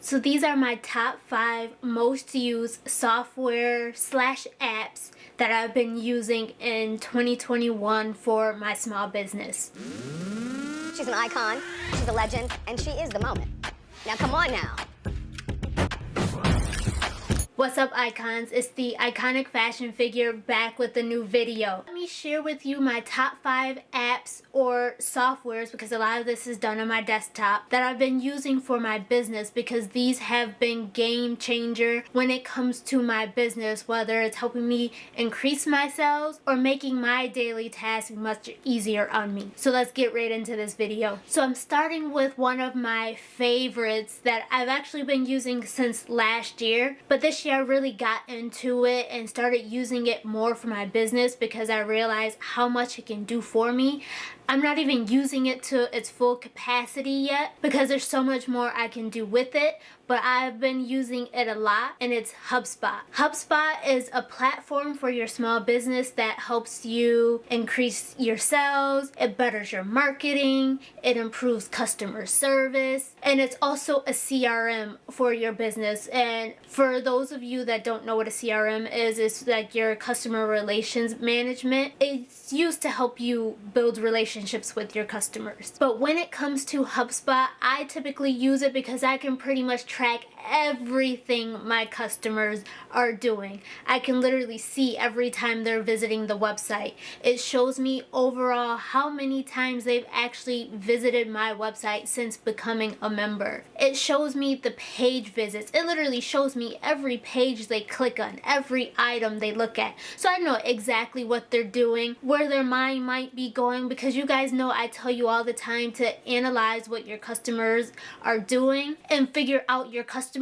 So these are my top 5 most used software slash apps that I've been using in 2021 for my small business. She's an icon, she's a legend, and she is the moment. Now come on now. What's up, icons? It's the Iconicfashionfigure back with a new video. Let me share with you my top 5 apps or softwares, because a lot of this is done on my desktop, that I've been using for my business, because these have been game changer when it comes to my business, whether it's helping me increase my sales or making my daily tasks much easier on me. So let's get right into this video. So I'm starting with one of my favorites that I've actually been using since last year, but this year I really got into it and started using it more for my business because I realized how much it can do for me. I'm not even using it to its full capacity yet because there's so much more I can do with it, but I've been using it a lot, and it's HubSpot. HubSpot is a platform for your small business that helps you increase your sales, it betters your marketing, it improves customer service, and it's also a CRM for your business. And for those of you that don't know what a CRM is, it's like your customer relations management. It's used to help you build relationships with your customers. But when it comes to HubSpot, I typically use it because I can pretty much track everything my customers are doing. I can literally see every time they're visiting the website. It shows me overall how many times they've actually visited my website since becoming a member. It shows me the page visits. It literally shows me every page they click on, every item they look at. So I know exactly what they're doing, where their mind might be going, because you guys know I tell you all the time to analyze what your customers are doing and figure out your customers.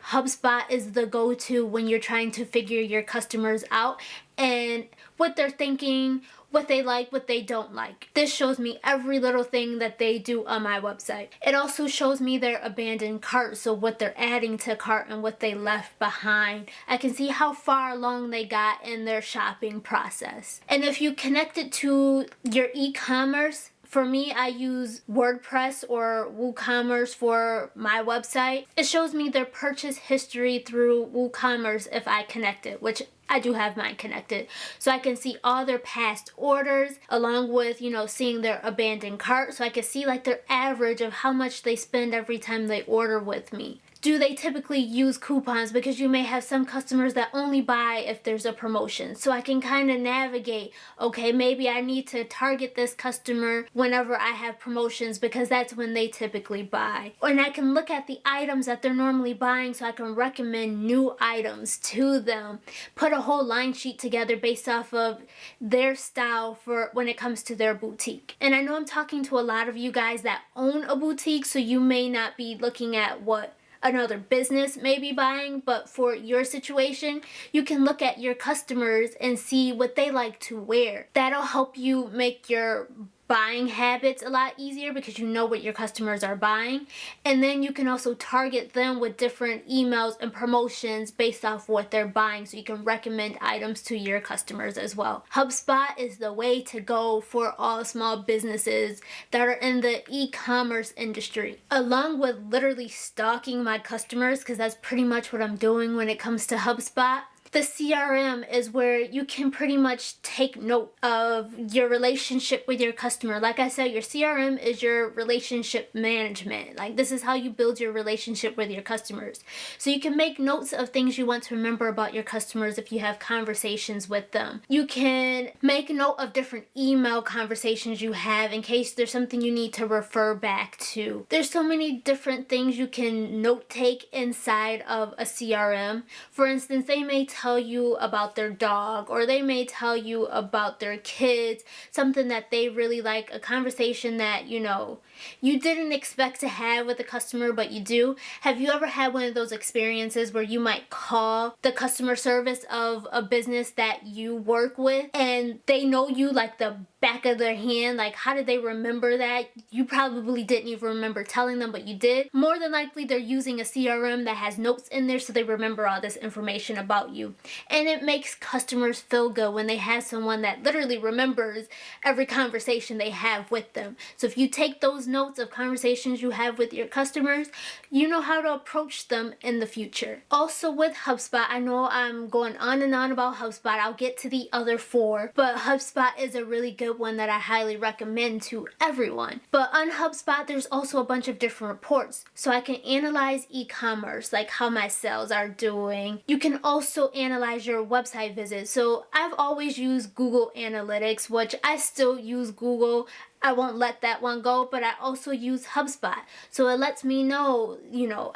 HubSpot is the go-to when you're trying to figure your customers out and what they're thinking, what they like, what they don't like. This shows me every little thing that they do on my website. It also shows me their abandoned cart, so what they're adding to cart and what they left behind. I can see how far along they got in their shopping process. And if you connect it to your e-commerce, for me, I use WordPress or WooCommerce for my website. It shows me their purchase history through WooCommerce if I connect it, which I do have mine connected. So I can see all their past orders along with, seeing their abandoned cart. So I can see like their average of how much they spend every time they order with me. Do they typically use coupons? Because you may have some customers that only buy if there's a promotion. So I can kind of navigate, okay, maybe I need to target this customer whenever I have promotions because that's when they typically buy. And I can look at the items that they're normally buying so I can recommend new items to them. Put a whole line sheet together based off of their style for when it comes to their boutique. And I know I'm talking to a lot of you guys that own a boutique, so you may not be looking at what another business may be buying, but for your situation, you can look at your customers and see what they like to wear. That'll help you make your buying habits a lot easier because you know what your customers are buying, and then you can also target them with different emails and promotions based off what they're buying, so you can recommend items to your customers as well. HubSpot is the way to go for all small businesses that are in the e-commerce industry, along with literally stalking my customers, because that's pretty much what I'm doing when it comes to HubSpot. The CRM is where you can pretty much take note of your relationship with your customer. Like I said, your CRM is your relationship management. Like, this is how you build your relationship with your customers. So you can make notes of things you want to remember about your customers if you have conversations with them. You can make note of different email conversations you have in case there's something you need to refer back to. There's so many different things you can note take inside of a CRM. For instance, they may tell you about their dog, or they may tell you about their kids, something that they really like, a conversation that you didn't expect to have with a customer, but you do. Have you ever had one of those experiences where you might call the customer service of a business that you work with and they know you like the back of their hand. Like, how did they remember that? You probably didn't even remember telling them, but you did. More than likely, they're using a CRM that has notes in there, so they remember all this information about you. And it makes customers feel good when they have someone that literally remembers every conversation they have with them. So if you take those notes of conversations you have with your customers, you know how to approach them in the future. Also with HubSpot, I know I'm going on and on about HubSpot. I'll get to the other 4, but HubSpot is a really good one that I highly recommend to everyone. But on HubSpot, there's also a bunch of different reports. So I can analyze e-commerce, like how my sales are doing. You can also analyze your website visits. So I've always used Google Analytics, which I still use Google. I won't let that one go, but I also use HubSpot. So it lets me know,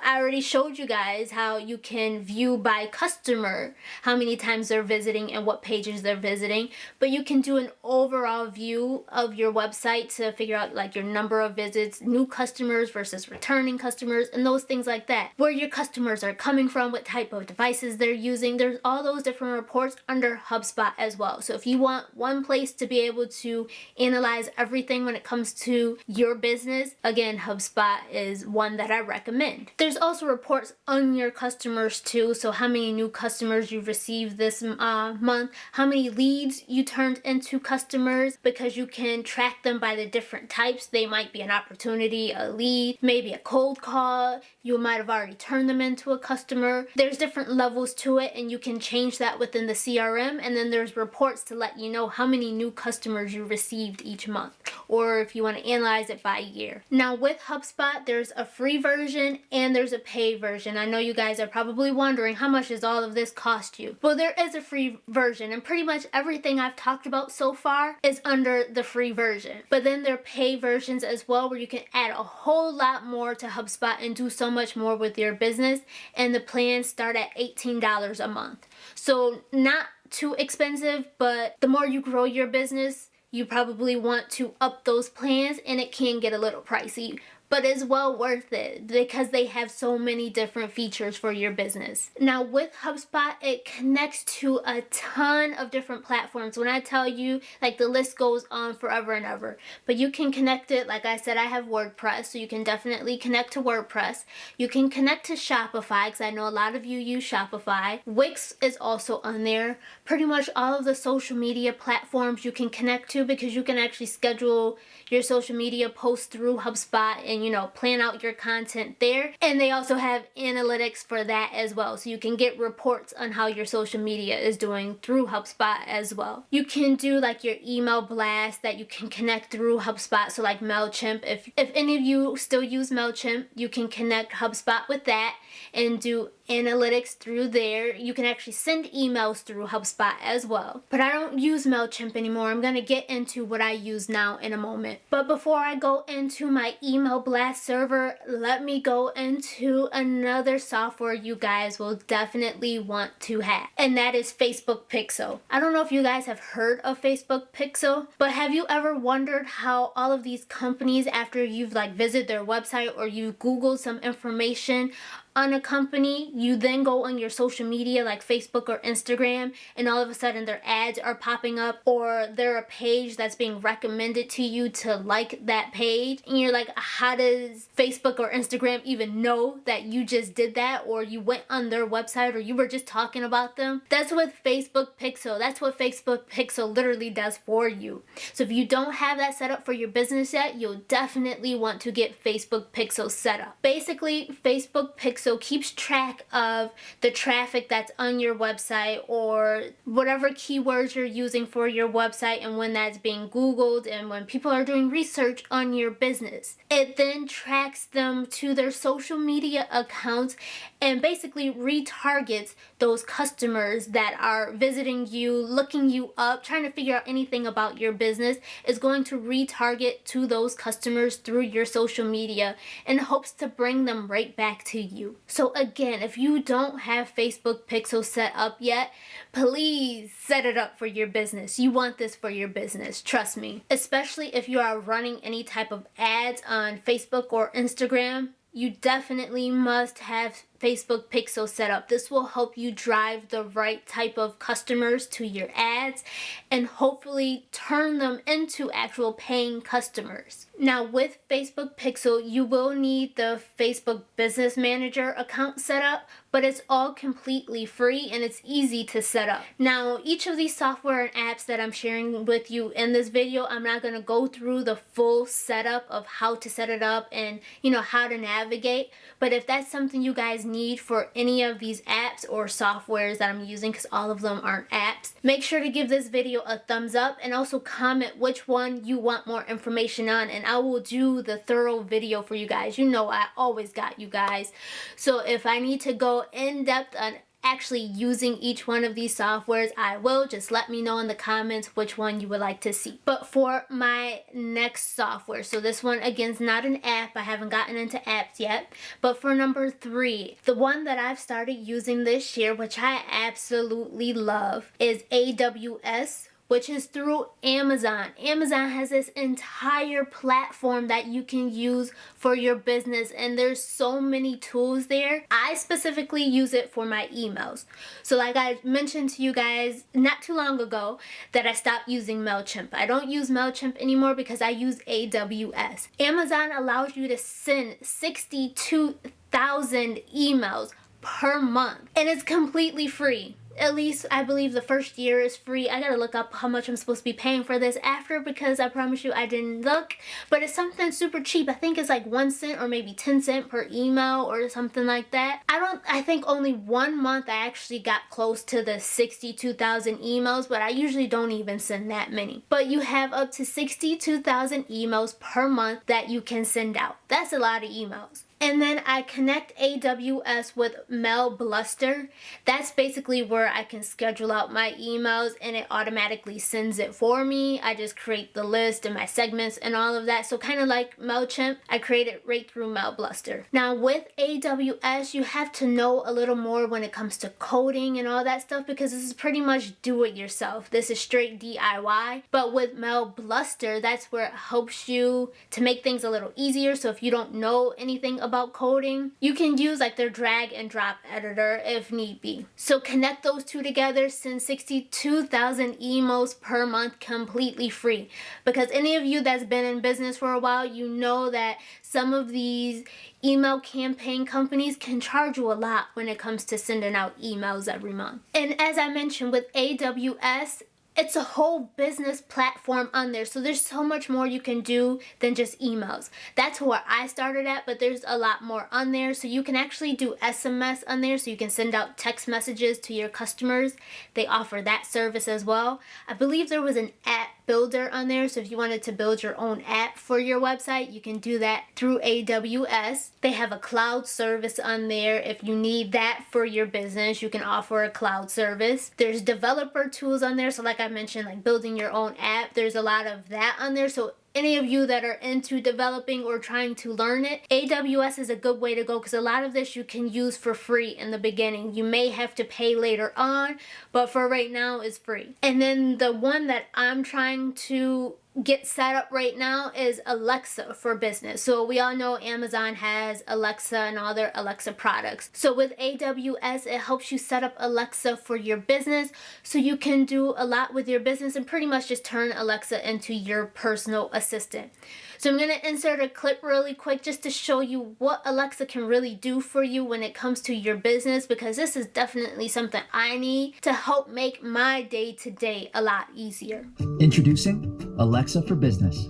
I already showed you guys how you can view by customer, how many times they're visiting and what pages they're visiting. But you can do an overall view of your website to figure out like your number of visits, new customers versus returning customers, and those things like that. Where your customers are coming from, what type of devices they're using. There's all those different reports under HubSpot as well. So if you want one place to be able to analyze everything when it comes to your business, again, HubSpot is one that I recommend. There's also reports on your customers too. So how many new customers you've received this month, how many leads you turned into customers, because you can track them by the different types. They might be an opportunity, a lead, maybe a cold call. You might have already turned them into a customer. There's different levels to it, and you can change that within the CRM. And then there's reports to let you know how many new customers you received each month, or if you want to analyze it by year. Now with HubSpot, there's a free version and there's a paid version. I know you guys are probably wondering, how much does all of this cost you? Well, there is a free version, and pretty much everything I've talked about so far is under the free version. But then there are paid versions as well, where you can add a whole lot more to HubSpot and do so much more with your business. And the plans start at $18 a month. So not too expensive, but the more you grow your business, you probably want to up those plans, and it can get a little pricey. But it's well worth it because they have so many different features for your business. Now with HubSpot, it connects to a ton of different platforms. When I tell you, like, the list goes on forever and ever. But you can connect it, like I said, I have WordPress, so you can definitely connect to WordPress. You can connect to Shopify, because I know a lot of you use Shopify. Wix is also on there. Pretty much all of the social media platforms you can connect to, because you can actually schedule your social media posts through HubSpot and plan out your content there. And they also have analytics for that as well. So you can get reports on how your social media is doing through HubSpot as well. You can do like your email blast that you can connect through HubSpot. So like MailChimp, if any of you still use MailChimp, you can connect HubSpot with that and do analytics through there. You can actually send emails through HubSpot as well. But I don't use MailChimp anymore. I'm going to get into what I use now in a moment. But before I go into my email blast server, let me go into another software you guys will definitely want to have, and that is Facebook Pixel. I don't know if you guys have heard of Facebook Pixel, but have you ever wondered how all of these companies, after you've visited their website or you Googled some information on a company, you then go on your social media like Facebook or Instagram, and all of a sudden their ads are popping up, or they're a page that's being recommended to you to like that page, and you're like, how does Facebook or Instagram even know that you just did that, or you went on their website, or you were just talking about them? That's with Facebook Pixel. That's what Facebook Pixel literally does for you. So if you don't have that set up for your business yet, you'll definitely want to get Facebook Pixel set up. Basically, Facebook Pixel keeps track of the traffic that's on your website, or whatever keywords you're using for your website, and when that's being Googled and when people are doing research on your business. It then tracks them to their social media accounts and basically retargets those customers that are visiting you, looking you up, trying to figure out anything about your business. Is going to retarget to those customers through your social media in hopes to bring them right back to you. So again, if you don't have Facebook Pixel set up yet, please set it up for your business. You want this for your business, trust me. Especially if you are running any type of ads on Facebook or Instagram, you definitely must have Facebook pixel setup. This will help you drive the right type of customers to your ads and hopefully turn them into actual paying customers. Now with Facebook pixel, you will need the Facebook Business Manager account set up, but it's all completely free and it's easy to set up. Now each of these software and apps that I'm sharing with you in this video, I'm not going to go through the full setup of how to set it up and how to navigate, but if that's something you guys need for any of these apps or softwares that I'm using, because all of them aren't apps, make sure to give this video a thumbs up and also comment which one you want more information on, and I will do the thorough video for you guys. I always got you guys. So if I need to go in depth on actually using each one of these softwares, I will. Just let me know in the comments which one you would like to see. But for my next software, so this one again is not an app, I haven't gotten into apps yet, but for number 3, the one that I've started using this year, which I absolutely love, is AWS, which is through Amazon. Amazon has this entire platform that you can use for your business, and there's so many tools there. I specifically use it for my emails. So like I mentioned to you guys not too long ago that I stopped using MailChimp. I don't use MailChimp anymore because I use AWS. Amazon allows you to send 62,000 emails per month, and it's completely free. At least I believe the first year is free. I gotta look up how much I'm supposed to be paying for this after, because I promise you I didn't look, but it's something super cheap. I think it's like 1 cent or maybe 10 cents per email or something like that. I think only 1 month I actually got close to the 62,000 emails, but I usually don't even send that many. But you have up to 62,000 emails per month that you can send out. That's a lot of emails. And then I connect AWS with WebPushr. That's basically where I can schedule out my emails and it automatically sends it for me. I just create the list and my segments and all of that. So kind of like MailChimp, I create it right through WebPushr. Now with AWS, you have to know a little more when it comes to coding and all that stuff, because this is pretty much do it yourself. This is straight DIY. But with WebPushr, that's where it helps you to make things a little easier. So if you don't know anything about coding, you can use like their drag and drop editor if need be. So connect those two together, send 62,000 emails per month completely free. Because any of you that's been in business for a while, you know that some of these email campaign companies can charge you a lot when it comes to sending out emails every month. And as I mentioned with AWS, it's a whole business platform on there. So there's so much more you can do than just emails. That's where I started at, but there's a lot more on there. So you can actually do SMS on there. So you can send out text messages to your customers. They offer that service as well. I believe there was an app builder on there. So if you wanted to build your own app for your website, you can do that through AWS. They have a cloud service on there. If you need that for your business, you can offer a cloud service. There's developer tools on there. So like I mentioned, like building your own app, there's a lot of that on there. So any of you that are into developing or trying to learn it, AWS is a good way to go, because a lot of this you can use for free in the beginning. You may have to pay later on, but for right now it's free. And then the one that I'm trying to get set up right now is Alexa for business. So we all know Amazon has Alexa and all their Alexa products. So with AWS, it helps you set up Alexa for your business, so you can do a lot with your business and pretty much just turn Alexa into your personal assistant. So I'm going to insert a clip really quick just to show you what Alexa can really do for you when it comes to your business, because this is definitely something I need to help make my day-to-day a lot easier. Introducing Alexa for Business.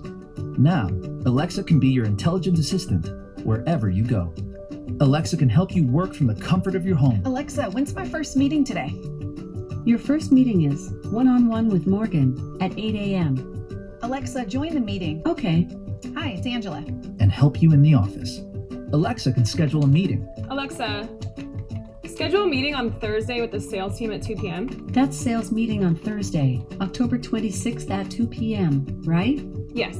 Now, Alexa can be your intelligent assistant wherever you go. Alexa can help you work from the comfort of your home. Alexa, when's my first meeting today? Your first meeting is one-on-one with Morgan at 8 a.m. Alexa, join the meeting. Okay. Hi, it's Angela. And help you in the office. Alexa can schedule a meeting. Alexa, schedule a meeting on Thursday with the sales team at 2 p.m. That's sales meeting on Thursday, October 26th at 2 p.m., right? Yes.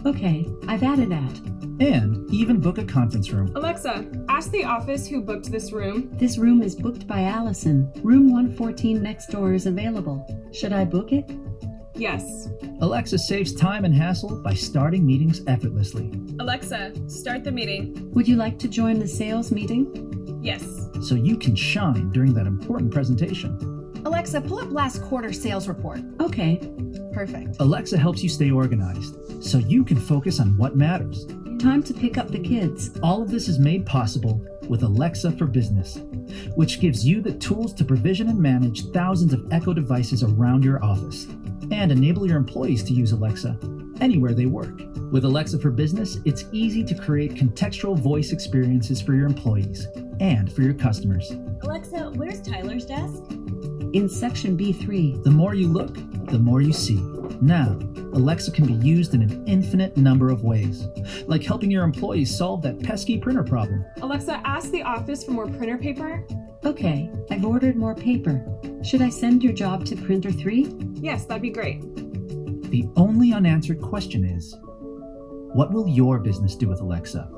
Okay, I've added that. And even book a conference room. Alexa, ask the office who booked this room. This room is booked by Allison. Room 114 next door is available. Should I book it? Yes. Alexa saves time and hassle by starting meetings effortlessly. Alexa, start the meeting. Would you like to join the sales meeting? Yes. so you can shine during that important presentation. Alexa, pull up last quarter sales report. Okay. Perfect. Alexa helps you stay organized, so you can focus on what matters. Time to pick up the kids. All of this is made possible with Alexa for Business, which gives you the tools to provision and manage thousands of Echo devices around your office and enable your employees to use Alexa anywhere they work. With Alexa for Business, it's easy to create contextual voice experiences for your employees and for your customers. Alexa, where's Tyler's desk? In section B3. The more you look, the more you see. Now, Alexa can be used in an infinite number of ways, like helping your employees solve that pesky printer problem. Alexa, ask the office for more printer paper. Okay, I've ordered more paper. Should I send your job to printer 3? Yes, that'd be great. The only unanswered question is, what will your business do with Alexa?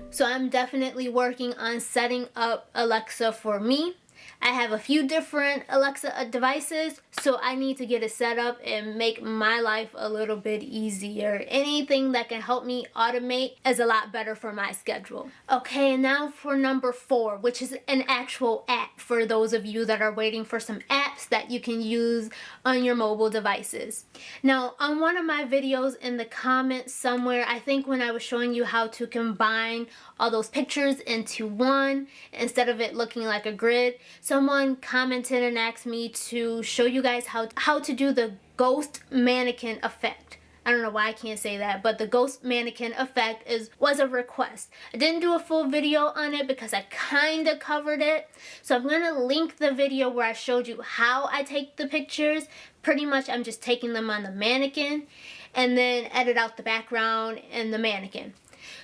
So I'm definitely working on setting up Alexa for me. I have a few different Alexa devices, so I need to get it set up and make my life a little bit easier. Anything that can help me automate is a lot better for my schedule. Okay, and now for number 4, which is an actual app for those of you that are waiting for some apps that you can use on your mobile devices. Now, on one of my videos in the comments somewhere, I think when I was showing you how to combine all those pictures into one instead of it looking like a grid, someone commented and asked me to show you guys how to do the ghost mannequin effect. I don't know why I can't say that, but the ghost mannequin effect was a request. I didn't do a full video on it because I kind of covered it. So I'm going to link the video where I showed you how I take the pictures. Pretty much I'm just taking them on the mannequin and then edit out the background and the mannequin.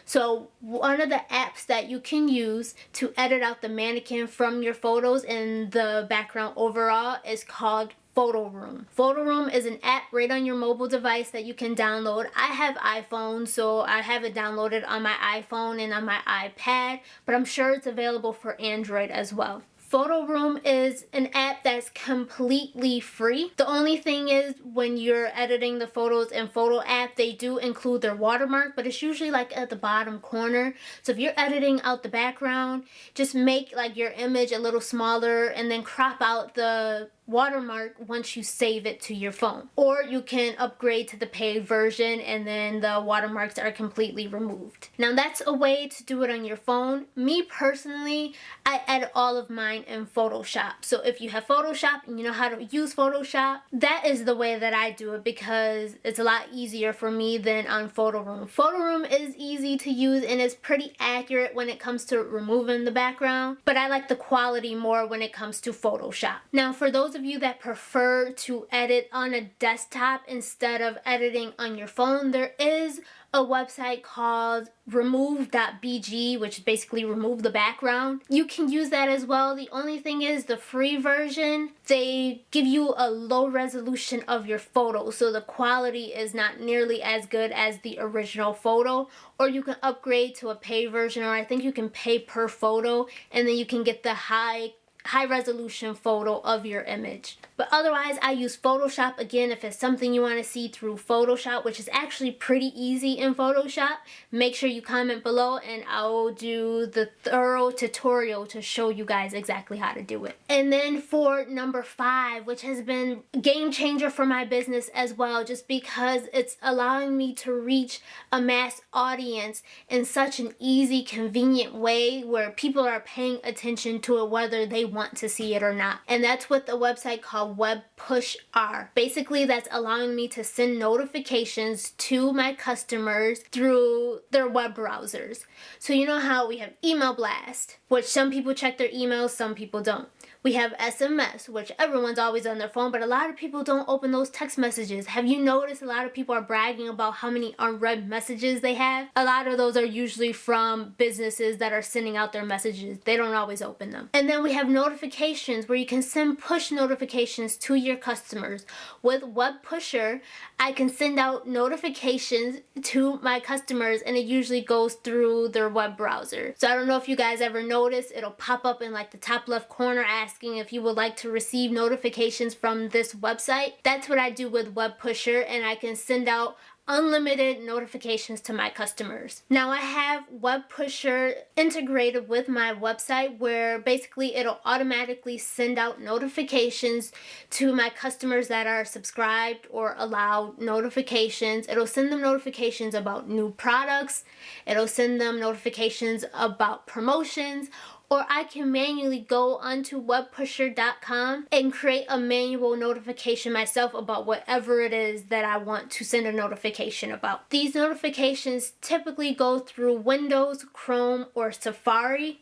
So one of the apps that you can use to edit out the mannequin from your photos and the background overall is called PhotoRoom. PhotoRoom is an app right on your mobile device that you can download. I have iPhone, so I have it downloaded on my iPhone and on my iPad, but I'm sure it's available for Android as well. PhotoRoom is an app that's completely free. The only thing is when you're editing the photos in Photo app, they do include their watermark, but it's usually like at the bottom corner. So if you're editing out the background, just make like your image a little smaller and then crop out the watermark once you save it to your phone. Or you can upgrade to the paid version and then the watermarks are completely removed. Now that's a way to do it on your phone. Me personally, I edit all of mine in Photoshop. So if you have Photoshop and you know how to use Photoshop, that is the way that I do it because it's a lot easier for me than on PhotoRoom. PhotoRoom is easy to use and it's pretty accurate when it comes to removing the background, but I like the quality more when it comes to Photoshop. Now for those of you that prefer to edit on a desktop instead of editing on your phone, there is a website called Remove.bg, which is basically remove the background. You can use that as well. The only thing is the free version, they give you a low resolution of your photo, so the quality is not nearly as good as the original photo. Or you can upgrade to a paid version, or I think you can pay per photo and then you can get the high resolution photo of your image. But otherwise, I use Photoshop again if it's something you want to see through Photoshop, which is actually pretty easy in Photoshop. Make sure you comment below and I'll do the thorough tutorial to show you guys exactly how to do it. And then for number 5, which has been a game changer for my business as well, just because it's allowing me to reach a mass audience in such an easy, convenient way where people are paying attention to it whether they want to see it or not. And that's with a website called WebPushr. Basically, that's allowing me to send notifications to my customers through their web browsers. So you know how we have email blast, which some people check their emails, some people don't. We have SMS, which everyone's always on their phone, but a lot of people don't open those text messages. Have you noticed a lot of people are bragging about how many unread messages they have? A lot of those are usually from businesses that are sending out their messages. They don't always open them. And then we have notifications where you can send push notifications to your customers. With WebPushr, I can send out notifications to my customers and it usually goes through their web browser. So I don't know if you guys ever notice, it'll pop up in like the top left corner asking if you would like to receive notifications from this website. That's what I do with WebPushr, and I can send out unlimited notifications to my customers. Now I have WebPushr integrated with my website where basically it'll automatically send out notifications to my customers that are subscribed or allowed notifications. It'll send them notifications about new products. It'll send them notifications about promotions, or I can manually go onto WebPushr.com and create a manual notification myself about whatever it is that I want to send a notification about. These notifications typically go through Windows, Chrome, or Safari.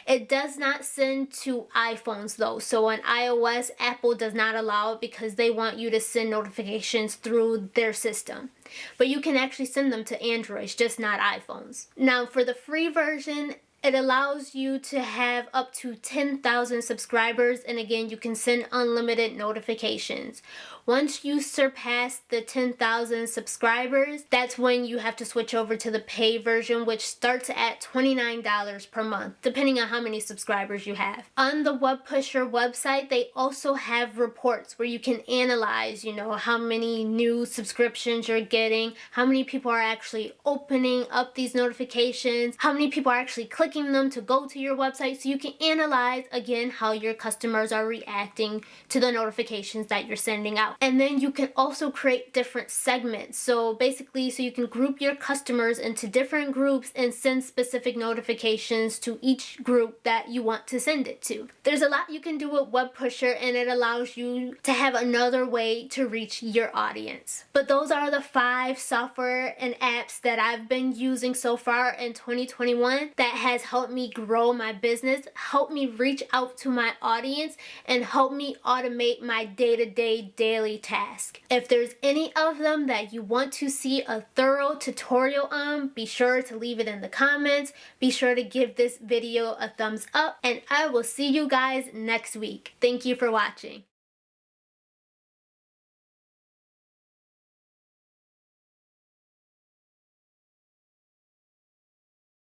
It does not send to iPhones though, so on iOS, Apple does not allow it because they want you to send notifications through their system. But you can actually send them to Androids, just not iPhones. Now for the free version, it allows you to have up to 10,000 subscribers, and again, you can send unlimited notifications. Once you surpass the 10,000 subscribers, that's when you have to switch over to the paid version, which starts at $29 per month, depending on how many subscribers you have. On the WebPushr website, they also have reports where you can analyze, how many new subscriptions you're getting, how many people are actually opening up these notifications, how many people are actually clicking them to go to your website, so you can analyze, again, how your customers are reacting to the notifications that you're sending out. And then you can also create different segments. So basically, you can group your customers into different groups and send specific notifications to each group that you want to send it to. There's a lot you can do with WebPushr, and it allows you to have another way to reach your audience. But those are the 5 software and apps that I've been using so far in 2021 that has helped me grow my business, helped me reach out to my audience, and helped me automate my day-to-day daily task. If there's any of them that you want to see a thorough tutorial on, be sure to leave it in the comments. Be sure to give this video a thumbs up, and I will see you guys next week. Thank you for watching.